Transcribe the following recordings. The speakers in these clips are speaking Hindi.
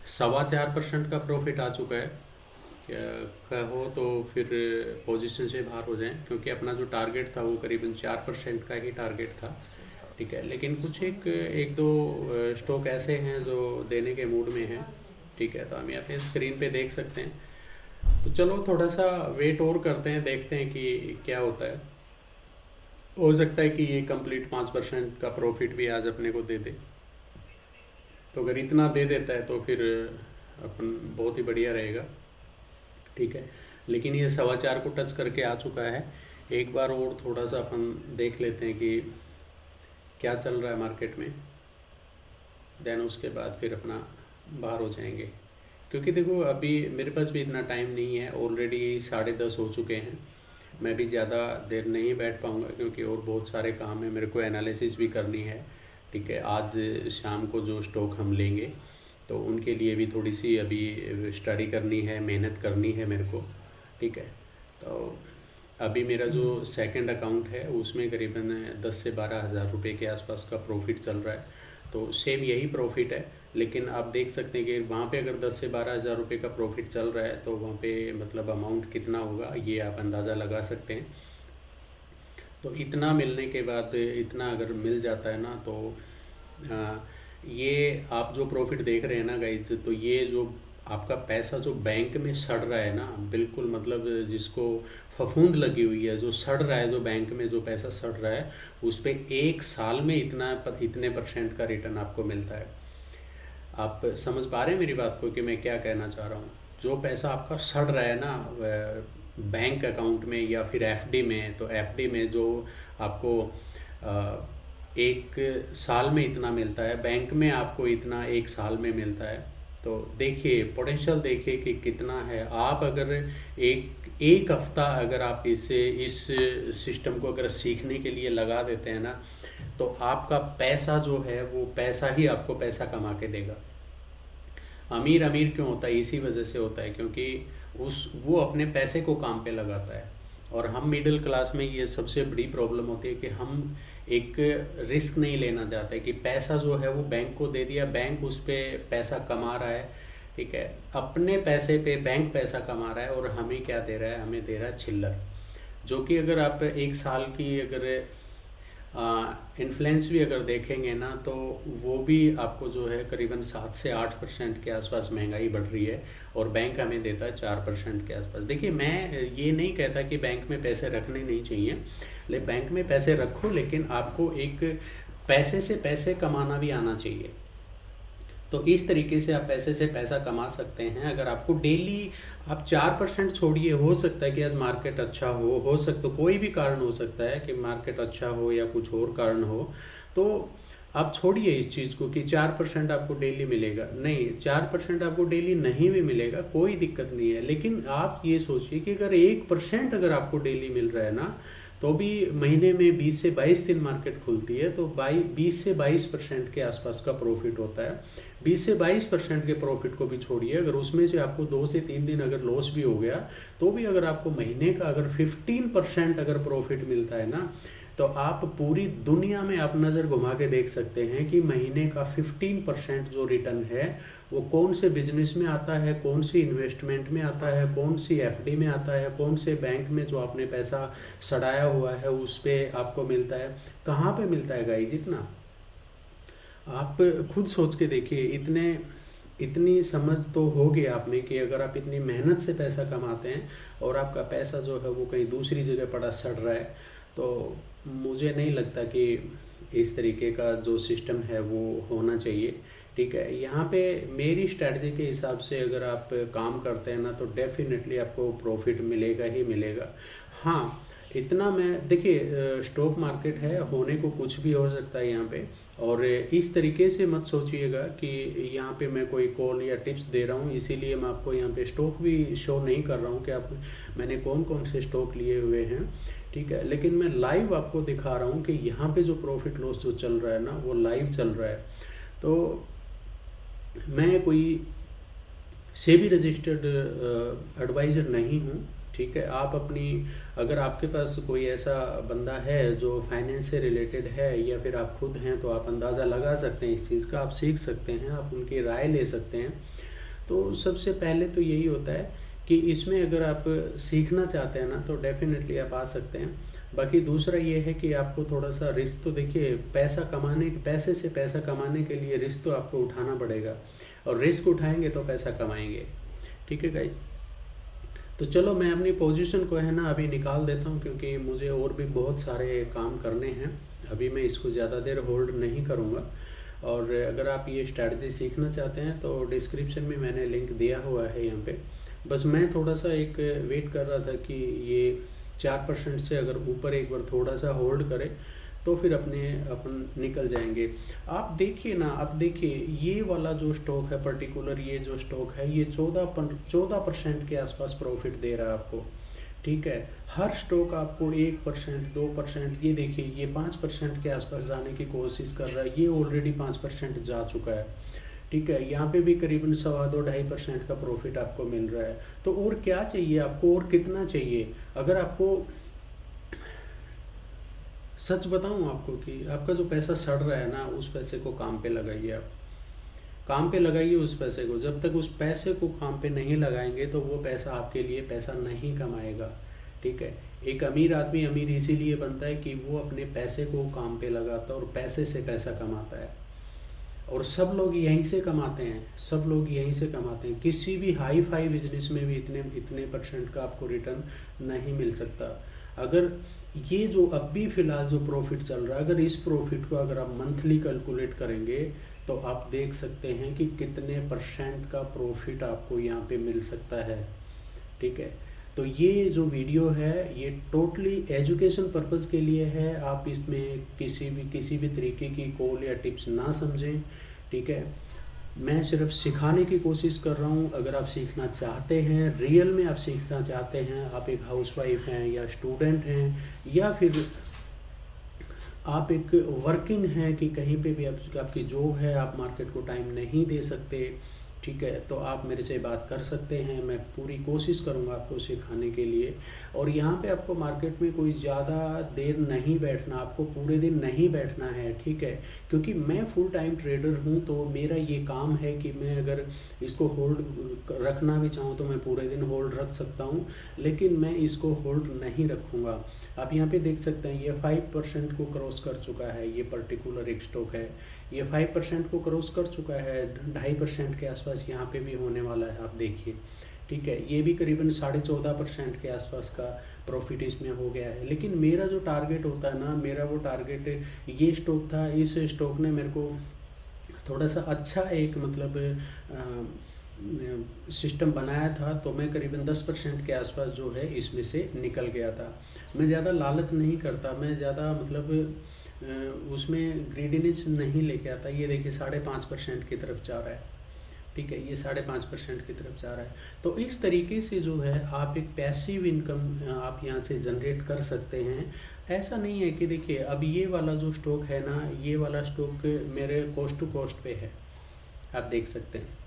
4.25% का प्रॉफिट आ चुका है। क्या कहो तो फिर पोजीशन से बाहर हो जाएं, क्योंकि अपना जो टारगेट था वो करीबन 4% का ही टारगेट था। ठीक है, लेकिन कुछ एक एक दो स्टॉक ऐसे हैं जो देने के मूड में हैं। ठीक है, तो हम यहाँ पे स्क्रीन पे देख सकते हैं। तो चलो थोड़ा सा वेट और करते हैं, देखते हैं कि क्या होता है। हो सकता है कि ये कंप्लीट 5% का प्रॉफिट भी आज अपने को दे दे। तो अगर इतना दे देता है तो फिर अपन बहुत ही बढ़िया रहेगा। ठीक है, लेकिन ये 4.25 को टच करके आ चुका है। एक बार और थोड़ा सा अपन देख लेते हैं कि क्या चल रहा है मार्केट में, देन उसके बाद फिर अपना बाहर हो जाएंगे। क्योंकि देखो अभी मेरे पास भी इतना टाइम नहीं है, ऑलरेडी 10:30 हो चुके हैं। मैं भी ज़्यादा देर नहीं बैठ पाऊँगा, क्योंकि और बहुत सारे काम है, मेरे को एनालिसिस भी करनी है। ठीक है, आज शाम को जो स्टॉक हम लेंगे तो उनके लिए भी थोड़ी सी अभी स्टडी करनी है, मेहनत करनी है मेरे को। ठीक है, तो अभी मेरा जो सेकंड अकाउंट है उसमें करीबन 10 से 12 हज़ार रुपये के आसपास का प्रॉफिट चल रहा है। तो सेम यही प्रॉफिट है, लेकिन आप देख सकते हैं कि वहाँ पे अगर 10 से 12 हज़ार रुपये का प्रॉफिट चल रहा है तो वहाँ पे मतलब अमाउंट कितना होगा ये आप अंदाज़ा लगा सकते हैं। तो इतना मिलने के बाद, इतना अगर मिल जाता है ना, तो ये आप जो प्रॉफिट देख रहे हैं ना गाइज, तो ये जो आपका पैसा जो बैंक में सड़ रहा है ना, बिल्कुल मतलब जिसको फफूंद लगी हुई है, जो सड़ रहा है, जो बैंक में जो पैसा सड़ रहा है, उस पे 1 साल में इतने परसेंट का रिटर्न आपको मिलता है। आप समझ पा रहे हैं मेरी बात को कि मैं क्या कहना चाह रहा हूँ? जो पैसा आपका सड़ रहा है ना बैंक अकाउंट में या फिर एफडी में, तो एफडी में जो आपको 1 साल में इतना मिलता है, बैंक में आपको इतना 1 साल में मिलता है। तो देखिए पोटेंशियल, देखिए कि कितना है। आप अगर एक एक हफ्ता अगर आप इस सिस्टम को अगर सीखने के लिए लगा देते हैं ना, तो आपका पैसा जो है वो पैसा ही आपको पैसा कमा के देगा। अमीर अमीर क्यों होता है? इसी वजह से होता है क्योंकि उस वो अपने पैसे को काम पे लगाता है। और हम मिडिल क्लास में ये सबसे बड़ी प्रॉब्लम होती है कि हम एक रिस्क नहीं लेना चाहते कि पैसा जो है वो बैंक को दे दिया, बैंक उस पर पैसा कमा रहा है। ठीक है, अपने पैसे पे बैंक पैसा कमा रहा है और हमें क्या दे रहा है? हमें दे रहा है चिल्लर। जो कि अगर आप 1 साल की अगर इन्फ्लेंस भी अगर देखेंगे ना, तो वो भी आपको जो है करीबन 7 से 8% के आसपास महंगाई बढ़ रही है, और बैंक हमें देता है 4% के आसपास। देखिए मैं ये नहीं कहता कि बैंक में पैसे रखने नहीं चाहिए, ले बैंक में पैसे रखो, लेकिन आपको एक पैसे से पैसे कमाना भी आना चाहिए। तो इस तरीके से आप पैसे से पैसा कमा सकते हैं। अगर आपको डेली आप 4% छोड़िए, हो सकता है कि आज मार्केट अच्छा हो सकता, कोई भी कारण हो सकता है कि मार्केट अच्छा हो या कुछ और कारण हो, तो आप छोड़िए इस चीज़ को कि 4% आपको डेली मिलेगा। नहीं, 4% आपको डेली नहीं भी मिलेगा, कोई दिक्कत नहीं है, लेकिन आप ये सोचिए कि अगर 1% अगर आपको डेली मिल रहा है ना, तो भी महीने में 20 से 22 दिन मार्केट खुलती है, तो 20 से 22% के आसपास का प्रॉफिट होता है। 20 से 22% के प्रॉफिट को भी छोड़िए, अगर उसमें से आपको 2 से 3 दिन अगर लॉस भी हो गया, तो भी अगर आपको महीने का अगर 15% अगर प्रॉफिट मिलता है ना, तो आप पूरी दुनिया में आप नज़र घुमा के देख सकते हैं कि महीने का 15% जो रिटर्न है वो कौन से बिजनेस में आता है, कौन सी इन्वेस्टमेंट में आता है, कौन सी एफडी में आता है, कौन से बैंक में जो आपने पैसा सड़ाया हुआ है उस पर आपको मिलता है। कहाँ पे मिलता है गाइस इतना? आप खुद सोच के देखिए। इतनी समझ तो होगी आप में कि अगर आप इतनी मेहनत से पैसा कमाते हैं और आपका पैसा जो है वो कहीं दूसरी जगह पड़ा सड़ रहा है, तो मुझे नहीं लगता कि इस तरीके का जो सिस्टम है वो होना चाहिए। ठीक है, यहाँ पे मेरी स्ट्रैटेजी के हिसाब से अगर आप काम करते हैं ना, तो डेफिनेटली आपको प्रॉफिट मिलेगा ही मिलेगा। हाँ, इतना मैं देखिए, स्टॉक मार्केट है, होने को कुछ भी हो सकता है यहाँ पे। और इस तरीके से मत सोचिएगा कि यहाँ पे मैं कोई कॉल या टिप्स दे रहा हूँ, इसीलिए मैं आपको यहाँ पे स्टॉक भी शो नहीं कर रहा हूँ कि आप मैंने कौन कौन से स्टॉक लिए हुए हैं। ठीक है, लेकिन मैं लाइव आपको दिखा रहा हूँ कि यहाँ पे जो प्रॉफिट लॉस जो चल रहा है ना, वो लाइव चल रहा है। तो मैं कोई सेबी रजिस्टर्ड एडवाइज़र नहीं हूँ। ठीक है, आप अपनी, अगर आपके पास कोई ऐसा बंदा है जो फाइनेंस से रिलेटेड है या फिर आप खुद हैं, तो आप अंदाज़ा लगा सकते हैं इस चीज़ का, आप सीख सकते हैं, आप उनकी राय ले सकते हैं। तो सबसे पहले तो यही होता है कि इसमें अगर आप सीखना चाहते हैं ना तो डेफिनेटली आप आ सकते हैं। बाकी दूसरा ये है कि आपको थोड़ा सा रिस्क तो देखिए, पैसे से पैसा कमाने के लिए रिस्क तो आपको उठाना पड़ेगा, और रिस्क उठाएंगे तो पैसा कमाएंगे। ठीक है गाइज, तो चलो मैं अपनी पोजीशन को है ना अभी निकाल देता हूँ, क्योंकि मुझे और भी बहुत सारे काम करने हैं। अभी मैं इसको ज़्यादा देर होल्ड नहीं करूँगा। और अगर आप ये स्ट्रैटेजी सीखना चाहते हैं तो डिस्क्रिप्शन में मैंने लिंक दिया हुआ है यहाँ पे। बस मैं थोड़ा सा एक वेट कर रहा था कि ये 4% से अगर ऊपर एक बार थोड़ा सा होल्ड करे तो फिर अपन निकल जाएंगे। आप देखिए ना, आप देखिए ये वाला जो स्टॉक है पर्टिकुलर, ये जो स्टॉक है ये 14% के आसपास प्रॉफिट दे रहा है आपको। ठीक है, हर स्टॉक आपको 1%, 2%, ये देखिए ये 5% के आसपास जाने की कोशिश कर रहा है, ये ऑलरेडी 5% जा चुका है। ठीक है, यहाँ पे भी करीबन 2.25% का प्रॉफिट आपको मिल रहा है। तो और क्या चाहिए आपको, और कितना चाहिए? अगर आपको सच बताऊं आपको कि आपका जो पैसा सड़ रहा है ना, उस पैसे को काम पे लगाइए। आप काम पे लगाइए उस पैसे को। जब तक उस पैसे को काम पे नहीं लगाएंगे तो वो पैसा आपके लिए पैसा नहीं कमाएगा। ठीक है, एक अमीर आदमी अमीर इसीलिए बनता है कि वो अपने पैसे को काम पे लगाता है और पैसे से पैसा कमाता है। और सब लोग यहीं से कमाते हैं, सब लोग यहीं से कमाते हैं। किसी भी हाई फाई बिजनेस में भी इतने इतने % का आपको रिटर्न नहीं मिल सकता। अगर ये जो अब भी फ़िलहाल जो प्रॉफिट चल रहा है, अगर इस प्रॉफिट को अगर आप मंथली कैलकुलेट करेंगे तो आप देख सकते हैं कि कितने % का प्रॉफिट आपको यहाँ पे मिल सकता है। ठीक है, तो ये जो वीडियो है ये टोटली एजुकेशन पर्पज़ के लिए है। आप इसमें किसी भी तरीके की कॉल या टिप्स ना समझें। ठीक है, मैं सिर्फ सिखाने की कोशिश कर रहा हूँ। अगर आप सीखना चाहते हैं, रियल में आप सीखना चाहते हैं, आप एक हाउसवाइफ हैं या स्टूडेंट हैं या फिर आप एक वर्किंग हैं कि कहीं पे भी आपकी जॉब है, आप मार्केट को टाइम नहीं दे सकते, ठीक है, तो आप मेरे से बात कर सकते हैं। मैं पूरी कोशिश करूंगा आपको सिखाने के लिए। और यहाँ पे आपको मार्केट में कोई ज़्यादा देर नहीं बैठना, आपको पूरे दिन नहीं बैठना है। ठीक है, क्योंकि मैं फुल टाइम ट्रेडर हूँ, तो मेरा ये काम है कि मैं अगर इसको होल्ड रखना भी चाहूँ तो मैं पूरे दिन होल्ड रख सकता हूँ, लेकिन मैं इसको होल्ड नहीं रखूँगा। आप यहाँ पे देख सकते हैं ये 5% को क्रॉस कर चुका है। ये पर्टिकुलर एक स्टॉक है, ये 5% को क्रॉस कर चुका है। 2.5% के आसपास यहाँ पे भी होने वाला है, आप देखिए। ठीक है, ये भी करीबन 14.5% के आसपास का प्रॉफिट इसमें हो गया है। लेकिन मेरा जो टारगेट होता है ना, मेरा वो टारगेट ये स्टॉक था। इस स्टॉक ने मेरे को थोड़ा सा अच्छा एक मतलब सिस्टम बनाया था, तो मैं करीबन 10% के आसपास जो है इसमें से निकल गया था। मैं ज़्यादा लालच नहीं करता, मैं ज़्यादा मतलब उसमें ग्रीडीनेस नहीं लेके आता। ये देखिए 5.5% की तरफ जा रहा है। ठीक है, ये 5.5% की तरफ जा रहा है। तो इस तरीके से जो है आप एक पैसिव इनकम आप यहाँ से जनरेट कर सकते हैं। ऐसा नहीं है कि देखिए अब ये वाला जो स्टॉक है ना, ये वाला स्टॉक मेरे कॉस्ट टू कॉस्ट पे है, आप देख सकते हैं।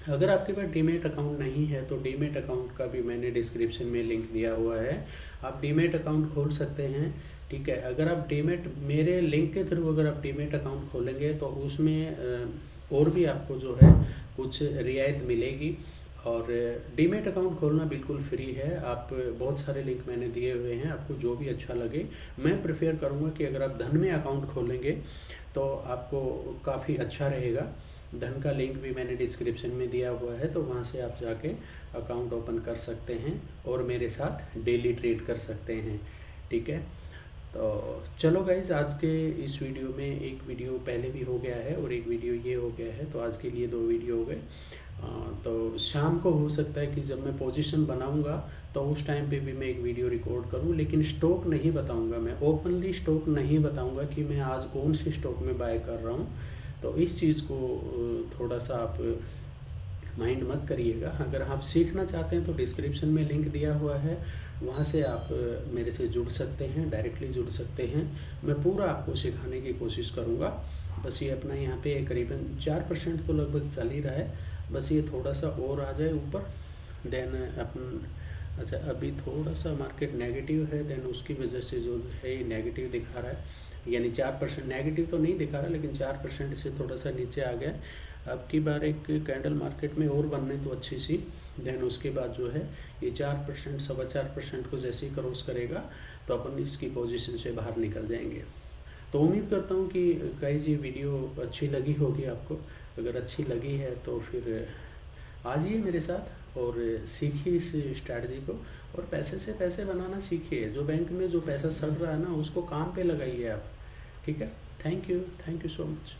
अगर आपके पास डीमेट अकाउंट नहीं है तो डीमेट अकाउंट का भी मैंने डिस्क्रिप्शन में लिंक दिया हुआ है, आप डीमेट अकाउंट खोल सकते हैं। ठीक है, अगर आप डीमेट मेरे लिंक के थ्रू अगर आप डीमेट अकाउंट खोलेंगे तो उसमें और भी आपको जो है कुछ रियायत मिलेगी। और डीमेट अकाउंट खोलना बिल्कुल फ्री है। आप बहुत सारे लिंक मैंने दिए हुए हैं, आपको जो भी अच्छा लगे। मैं प्रेफर करूँगा कि अगर आप धन में अकाउंट खोलेंगे तो आपको काफ़ी अच्छा रहेगा। धन का लिंक भी मैंने डिस्क्रिप्शन में दिया हुआ है, तो वहाँ से आप जाके अकाउंट ओपन कर सकते हैं और मेरे साथ डेली ट्रेड कर सकते हैं। ठीक है, तो चलो गाइज, आज के इस वीडियो में एक वीडियो पहले भी हो गया है और एक वीडियो ये हो गया है, तो आज के लिए 2 वीडियो हो गए। तो शाम को हो सकता है कि जब मैं पोजीशन बनाऊंगा तो उस टाइम पे भी मैं एक वीडियो रिकॉर्ड करूं, लेकिन स्टॉक नहीं बताऊंगा। मैं ओपनली स्टॉक नहीं बताऊंगा कि मैं आज कौन से स्टॉक में बाय कर रहा हूं। तो इस चीज़ को थोड़ा सा आप माइंड मत करिएगा। अगर आप सीखना चाहते हैं तो डिस्क्रिप्शन में लिंक दिया हुआ है, वहाँ से आप मेरे से जुड़ सकते हैं, डायरेक्टली जुड़ सकते हैं। मैं पूरा आपको सिखाने की कोशिश करूँगा। बस ये अपना यहाँ पे करीबन 4% तो लगभग चल ही रहा है, बस ये थोड़ा सा और आ जाए ऊपर, देन अपन अच्छा अभी थोड़ा सा मार्केट नेगेटिव है, देन उसकी वजह से जो है ये नेगेटिव दिखा रहा है, यानी 4% नेगेटिव तो नहीं दिखा रहा, लेकिन 4% से थोड़ा सा नीचे आ गया। अब की बार एक कैंडल मार्केट में और बनने तो अच्छी सी, देन उसके बाद जो है ये 4%, 4.25% को जैसे ही क्रॉस करेगा तो अपन इसकी पोजीशन से बाहर निकल जाएंगे। तो उम्मीद करता हूँ कि गाइस ये वीडियो अच्छी लगी होगी आपको। अगर अच्छी लगी है तो फिर आ जाइए मेरे साथ और सीखिए इस स्ट्रैटेजी को, और पैसे से पैसे बनाना सीखिए। जो बैंक में जो पैसा सड़ रहा है ना, उसको काम पे लगाइए आप। ठीक है, थैंक यू सो मच।